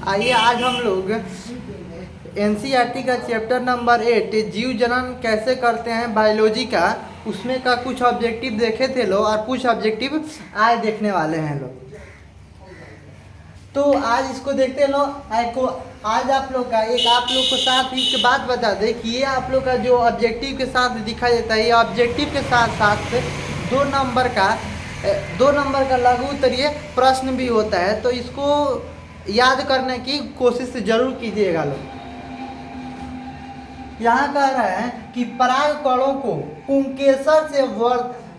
आइए आज हम लोग एनसीईआरटी का चैप्टर नंबर 8 जीव जनन कैसे करते हैं बायोलॉजी का, उसमें का कुछ ऑब्जेक्टिव देखे थे लोग और कुछ ऑब्जेक्टिव आज देखने वाले हैं लोग। तो आज इसको देखते हैं लोग। आज आप लोग का आप लोग को साथ एक बात बता दें कि ये आप लोग का जो ऑब्जेक्टिव के साथ दिखाई देता है, ये ऑब्जेक्टिव के साथ साथ 2 नंबर का लघु उत्तरीय प्रश्न भी होता है, तो इसको याद करने की कोशिश जरूर कीजिएगा लोग। यहाँ कह रहा है कि पराग कणों को पुंकेसर से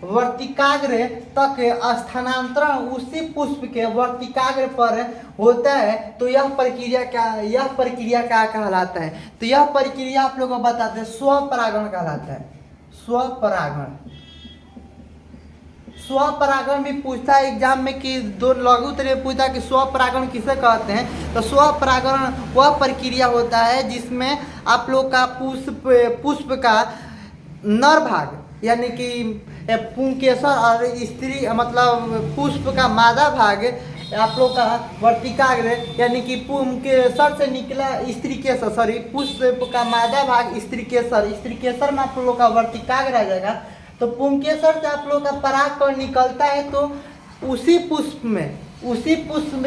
वर्तिकाग्र तक स्थानांतरण उसी पुष्प के वर्तिकाग्र पर होता है, तो यह प्रक्रिया क्या कहलाता है? तो यह प्रक्रिया आप लोगों को बताते हैं स्वपरागण कहलाता है। स्वपरागण भी पूछता है एग्जाम में कि 2 लघु उत्तरीय पूछता है कि स्वपरागण किसे कहते हैं। तो स्वपरागण वह प्रक्रिया होता है जिसमें आप लोग का पुष्प का नर भाग यानी कि पुंकेसर और स्त्री मतलब पुष्प का मादा भाग आप लोग का वर्तिकाग्र यानी कि पुंकेसर से निकला पुष्प का मादा भाग स्त्रीकेसर में आप लोग का वर्तिकाग्र आ जाएगा। तो पुंकेसर से आप लोग का परागकण निकलता है, तो उसी पुष्प में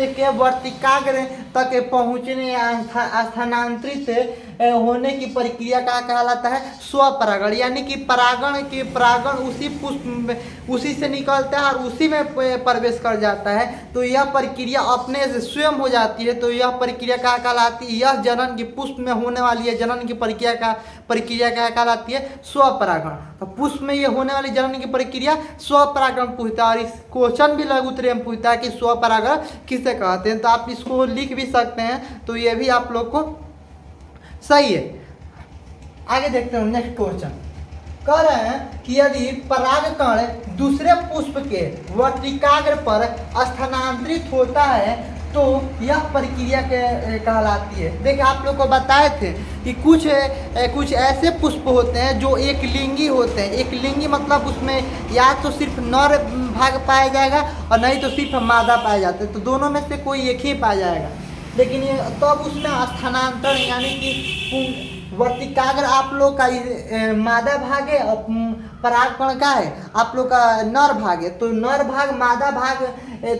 के वर्तिकाग्र तक पहुँचने या स्थानांतरित होने की प्रक्रिया का कहलाता है स्वपरागण। यानी कि परागण उसी पुष्प में उसी से निकलता है और उसी में प्रवेश कर जाता है, तो यह प्रक्रिया अपने से स्वयं हो जाती है। तो यह प्रक्रिया क्या कहलाती है? यह जनन की पुष्प में होने वाली है जनन की प्रक्रिया क्या कहलाती है? स्वपरागण। तो पुष्प में ये होने वाली जनन की प्रक्रिया स्वपरागण पूछता है, और इस क्वेश्चन भी लघु उत्तरीय में पूछता है कि स्वपरागण किसे कहते हैं। तो आप इसको लिख भी सकते हैं, तो ये भी आप लोग को सही है। आगे देखते हैं नेक्स्ट क्वेश्चन। कह रहे हैं कि यदि परागकण दूसरे पुष्प के वर्तिकाग्र पर स्थानांतरित होता है तो यह प्रक्रिया कहलाती है। देखिए आप लोग को बताए थे कि कुछ ऐसे पुष्प होते हैं जो एक लिंगी होते हैं। एक लिंगी मतलब उसमें या तो सिर्फ नर भाग पाया जाएगा और नहीं तो सिर्फ मादा पाया जाता है, तो दोनों में से कोई एक ही पाया जाएगा। लेकिन ये तब उसमें स्थानांतरण यानी कि वर्तिकाग्र आप लोग का मादा भाग है और परागकण का है आप लोग का नर भाग है। तो नर भाग मादा भाग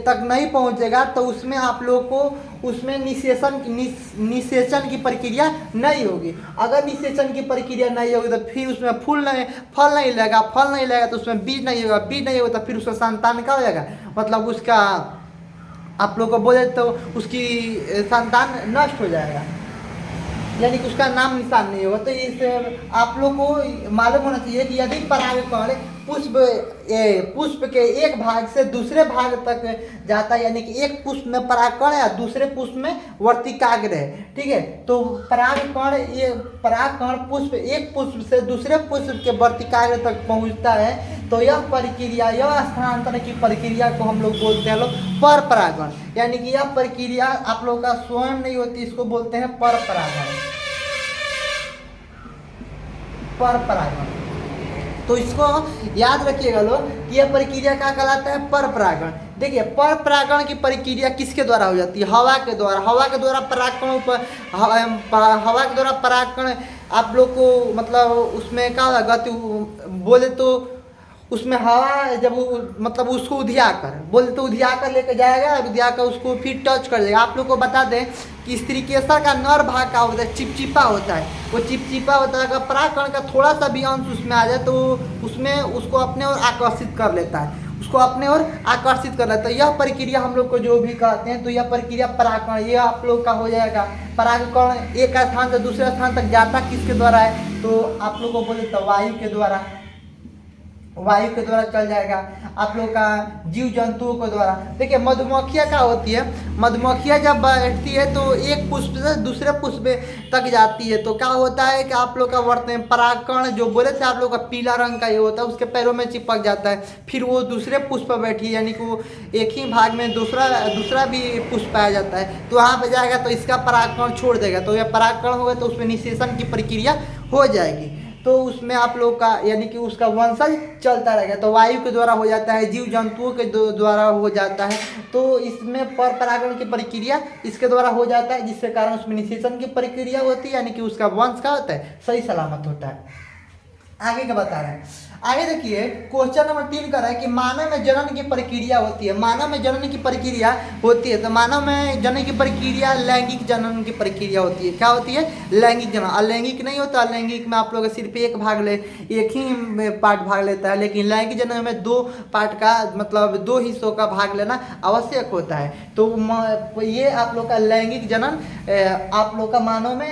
तक नहीं पहुंचेगा, तो उसमें आप लोग को उसमें निषेचन की प्रक्रिया नहीं होगी। अगर निषेचन की प्रक्रिया नहीं होगी तो फिर उसमें फल नहीं लगेगा तो उसमें बीज नहीं होगा तो फिर उसका संतान क्या हो जाएगा, मतलब उसका आप लोग को बोले तो उसकी संतान नष्ट हो जाएगा, यानी कि उसका नाम निशान नहीं होगा। तो इस आप लोग को मालूम होना चाहिए कि यदि परागकण पुष्प के एक भाग से दूसरे भाग तक जाता है, यानी कि एक पुष्प में परागकण है दूसरे पुष्प में वर्तिकाग्र है, ठीक है। तो परागकण एक पुष्प से दूसरे पुष्प के वर्तिकाग्र तक पहुंचता है, तो यह स्थानांतरण की प्रक्रिया को हम लोग बोलते हैं पर परागण। यानी कि यह प्रक्रिया आप लोग का स्वयं नहीं होती, इसको बोलते हैं पर परागण। तो इसको याद रखिएगा लोग कि यह प्रक्रिया क्या कहलाता है? पर परागण। देखिए पर परागण की प्रक्रिया किसके द्वारा हो जाती है? हवा के द्वारा परागकणों पर हवा के द्वारा परागकण आप लोग को मतलब उसमें क्या गति बोले तो उसमें हवा जब मतलब उसको उधियाकर लेके जाएगा, उधियाकर उसको फिर टच कर देगा। आप लोग को बता दें कि स्त्रीकेसर का नर भाग का होता है चिपचिपा होता है। वो चिपचिपा होता है, अगर परागकण का थोड़ा सा भी अंश उसमें आ जाए तो उसमें उसको अपने ओर आकर्षित कर लेता है। तो यह प्रक्रिया हम लोग को जो भी कहते हैं, तो यह प्रक्रिया परागकण ये आप लोग का हो जाएगा। परागकण एक स्थान से दूसरे स्थान तक जाता किसके द्वारा है? तो आप लोग को बोले तो वायु के द्वारा चल जाएगा। आप लोग का जीव जंतुओं के द्वारा। देखिए मधुमक्खियाँ क्या होती है, मधुमक्खियाँ जब बैठती है तो एक पुष्प से दूसरे पुष्प तक जाती है, तो क्या होता है कि आप लोग का परागकण जो बोले थे आप लोग का पीला रंग का ये होता है, उसके पैरों में चिपक जाता है, फिर वो दूसरे पुष्प पर बैठी यानी कि वो एक ही भाग में दूसरा भी पुष्प पाया जाता है, तो वहाँ पर जाएगा तो इसका परागकण छोड़ देगा, तो यह परागकण होगा तो उसमें निषेचन की प्रक्रिया हो जाएगी। तो उसमें आप लोग का यानी कि उसका वंशज चलता रहेगा। तो वायु के द्वारा हो जाता है, जीव जंतुओं के द्वारा हो जाता है। तो इसमें पर परागण की प्रक्रिया इसके द्वारा हो जाता है, जिसके कारण उसमें निषेचन की प्रक्रिया होती है, यानी कि उसका वंश का होता है सही सलामत होता है। आगे का बता रहे हैं, आगे देखिए क्वेश्चन नंबर 3 कर रहा है कि मानव में जनन की प्रक्रिया होती है। मानव में जनन की प्रक्रिया होती है, तो मानव में जनन की प्रक्रिया लैंगिक जनन की प्रक्रिया होती है। क्या होती है? लैंगिक जनन। अलैंगिक नहीं होता, अलैंगिक में आप लोग सिर्फ एक ही पार्ट भाग लेता है, लेकिन लैंगिक जनन में 2 पार्ट का मतलब 2 हिस्सों का भाग लेना आवश्यक होता है। तो ये आप लोग का लैंगिक जनन, आप लोग का मानव में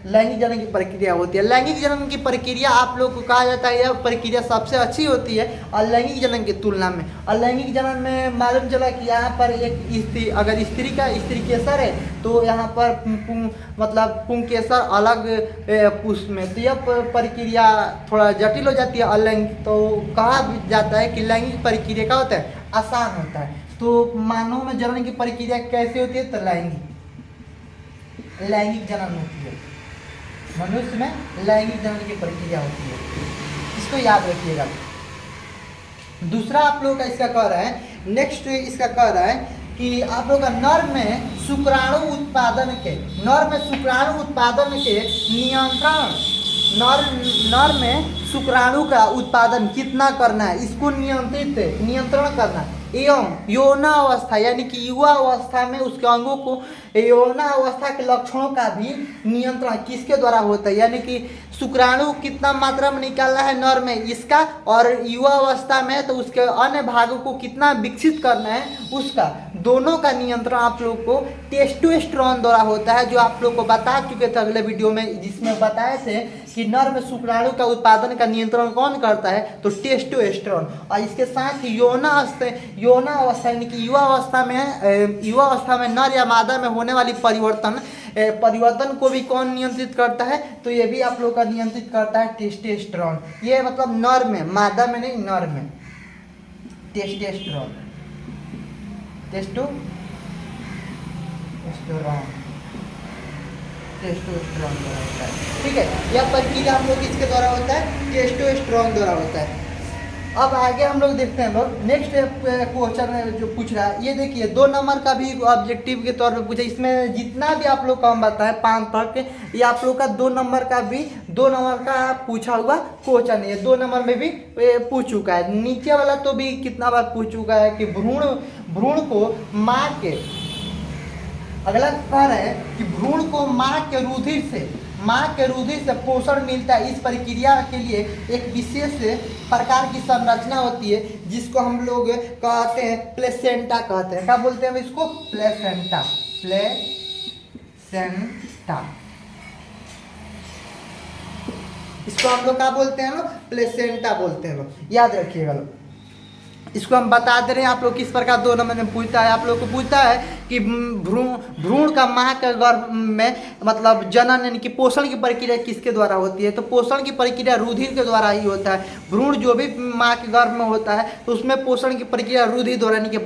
लैंगिक जनन की प्रक्रिया होती है। लैंगिक जनन की प्रक्रिया आप लोग को कहा जाता है यह प्रक्रिया सबसे अच्छी होती है अलैंगिक जनन की तुलना में। अलैंगिक जनन में मालूम चला कि यहाँ पर एक अगर स्त्री केसर है तो यहाँ पर मतलब पुंकेसर अलग पुष्प में, तो यह प्रक्रिया थोड़ा जटिल हो जाती है। अलैंगिक तो कहा जाता है कि लैंगिक प्रक्रिया का होता है आसान होता है। तो मानव में जनन की प्रक्रिया कैसे होती है? तो लैंगिक जनन होती है। मनुष्य में लैंगिक जनन की प्रक्रिया होती है, इसको याद रखिएगा। दूसरा आप लोग का इसका कह रहा है, नेक्स्ट इसका कह रहा है कि आप लोग का नर में शुक्राणु उत्पादन के नियंत्रण, नर में शुक्राणु का उत्पादन कितना करना है, इसको नियंत्रण करना एवं यौनावस्था यानी कि युवा अवस्था में उसके अंगों को यौनावस्था के लक्षणों का भी नियंत्रण किसके द्वारा होता है, यानी कि शुक्राणु कितना मात्रा में निकालना है नर में इसका, और युवा अवस्था में तो उसके अन्य भागों को कितना विकसित करना है उसका, दोनों का नियंत्रण आप लोग को टेस्टोस्टेरोन द्वारा होता है, जो आप लोग को बता चुके थे अगले वीडियो में, जिसमें बताए थे कि नर में शुक्राणु का उत्पादन का नियंत्रण कौन करता है, तो टेस्टोस्टेरोन। और इसके साथ ही यौना अवस्था यानी कि युवा अवस्था में नर या मादा में होने वाली परिवर्तन को भी कौन नियंत्रित करता है, तो ये भी आप लोग का नियंत्रित करता है टेस्टोस्टेरोन। ये मतलब नर में, मादा में नहीं, नर में टेस्टोस्टेरोन द्वारा होता है। ठीक है, यह प्रक्रिया हम लोग इसके द्वारा होता है टेस्टोस्टेरोन द्वारा होता है। अब आगे हम लोग देखते हैं लोग नेक्स्ट क्वेश्चन जो पूछ रहा है, ये देखिए 2 नंबर का भी ऑब्जेक्टिव के तौर पे पूछा। इसमें जितना भी आप लोग का हम बताएं 5 तक, ये आप लोग का 2 नंबर का पूछा हुआ क्वेश्चन है। 2 नंबर में भी पूछ चुका है। नीचे वाला तो भी कितना बार पूछ चुका है कि भ्रूण को माँ के, अगला कह रहे हैं कि भ्रूण को माँ के रुधिर से पोषण मिलता है। इस प्रक्रिया के लिए एक विशेष प्रकार की संरचना होती है, जिसको हम लोग कहते हैं प्लेसेंटा कहते हैं। क्या बोलते हैं इसको? प्लेसेंटा। इसको हम लोग क्या बोलते हैं? प्लेसेंटा बोलते हैं लोग, याद रखिएगा लोग। इसको हम बता दे रहे हैं आप लोग किस प्रकार 2 नंबर में पूछता है। आप लोग को पूछता है कि भ्रूण का माँ के गर्भ में मतलब जनन यानी कि पोषण की प्रक्रिया किसके द्वारा होती है, तो पोषण की प्रक्रिया रुधिर के द्वारा ही होता है। भ्रूण जो भी माँ के गर्भ में होता है तो उसमें पोषण की प्रक्रिया रुधिर द्वारा यानी कि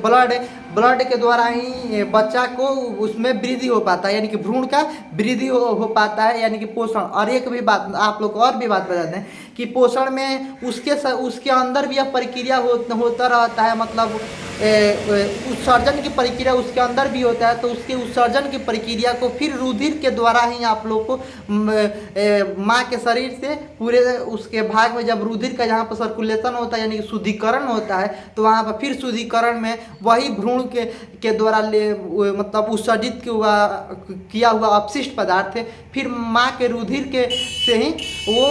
ब्लड के द्वारा ही बच्चा को उसमें वृद्धि हो पाता है, यानी कि भ्रूण का वृद्धि हो पाता है, यानी कि पोषण। और एक भी बात आप लोग को और भी बात बता दें कि पोषण में उसके अंदर भी यह प्रक्रिया होता रहता है, मतलब उत्सर्जन की प्रक्रिया उसके अंदर भी होता है। तो उसके उत्सर्जन की प्रक्रिया को फिर रुधिर के द्वारा ही आप लोग को माँ के शरीर से पूरे उसके भाग में जब रुधिर का जहाँ पर सर्कुलेशन होता है यानी कि शुद्धिकरण होता है, तो वहाँ पर फिर शुद्धिकरण में वही भ्रूण के द्वारा मतलब उत्सर्जित किया हुआ अपशिष्ट पदार्थ है फिर माँ के रुधिर के से ही वो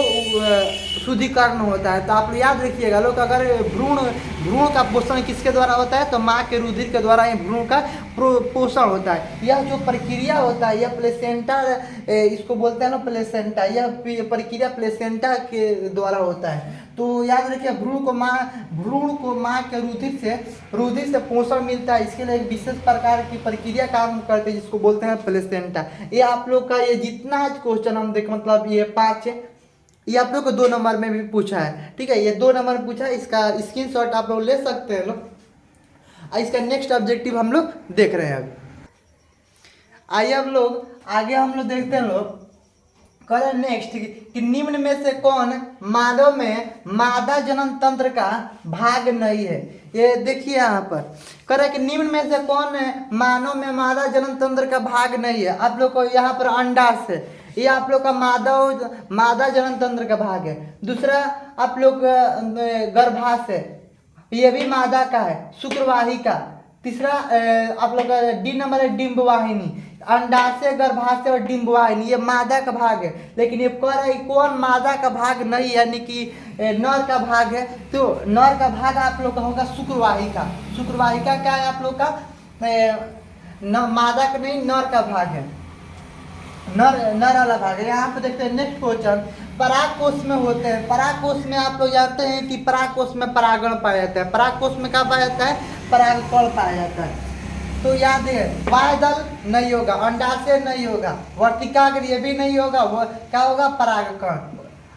शुद्धिकरण होता है। तो आप याद रखिएगा लोग, अगर भ्रूण का पोषण किसके द्वारा होता है, तो माँ के रुधिर के द्वारा ही भ्रूण का पोषण होता है। यह जो प्रक्रिया होता है यह प्लेसेंटा, इसको बोलते हैं ना प्लेसेंटा, यह प्रक्रिया प्लेसेंटा के द्वारा होता है। तो याद रखिए भ्रूण को माँ के रुधिर से पोषण मिलता है। इसके लिए एक विशेष प्रकार की प्रक्रिया काम करते हैं जिसको बोलते हैं प्लेसेंटा। ये आप लोग का ये जितना क्वेश्चन हम देख मतलब ये 5 है, ये आप लोग को 2 नंबर में भी पूछा है। ठीक है, ये 2 नंबर में पूछा है, इसका स्क्रीनशॉट आप लोग ले सकते हैं लोग। इसका नेक्स्ट ऑब्जेक्टिव हम लोग देख रहे हैं। अब आइए हम लोग आगे हम लोग देखते हैं लोग करें नेक्स्ट कि निम्न में से कौन मानव में मादा जनन तंत्र का भाग नहीं है। ये देखिए यहाँ पर करें कि निम्न में से कौन मानव में मादा जनन तंत्र का भाग नहीं है। आप लोग को यहाँ पर अंडाशय, ये आप लोग का मादा जनन तंत्र का भाग है। दूसरा आप लोग गर्भाशय, ये भी मादा का है, शुक्रवाहिका। तीसरा आप लोग का डी नंबर है डिंब वाहिनी, अंडाशय, गर्भाशय और डिंब वाहिनी, ये मादा का भाग है। लेकिन ये कह रहा है कौन मादा का भाग नहीं, यानी कि नर का भाग है। तो नर का भाग आप लोग का होगा शुक्रवाहिका। शुक्रवाहिका क्या है आप लोग का, मादा का नहीं, नर का भाग है, नर वाला भाग है। यहाँ पे देखते हैं नेक्स्ट क्वेश्चन, परागकोश में होते हैं। परागकोश में आप लोग जानते हैं कि परागकोश में परागण पाया जाता है। परागकोश में क्या पाया जाता है, परागकण पाया जाता है। तो याद है बाह्यदल नहीं होगा, अंडाशय नहीं होगा, वर्तिकाग्र ये भी नहीं होगा, वो क्या होगा, परागकण।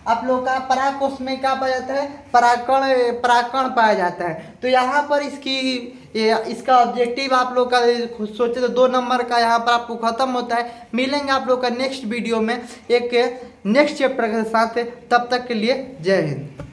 आप लोग का परागकोश में क्या पाया जाता है, परागकण पाया जाता है। तो यहाँ पर इसका ऑब्जेक्टिव आप लोग का सोचे तो 2 नंबर का यहाँ पर आपको खत्म होता है। मिलेंगे आप लोग का नेक्स्ट वीडियो में एक नेक्स्ट चैप्टर के साथ, तब तक के लिए जय हिंद।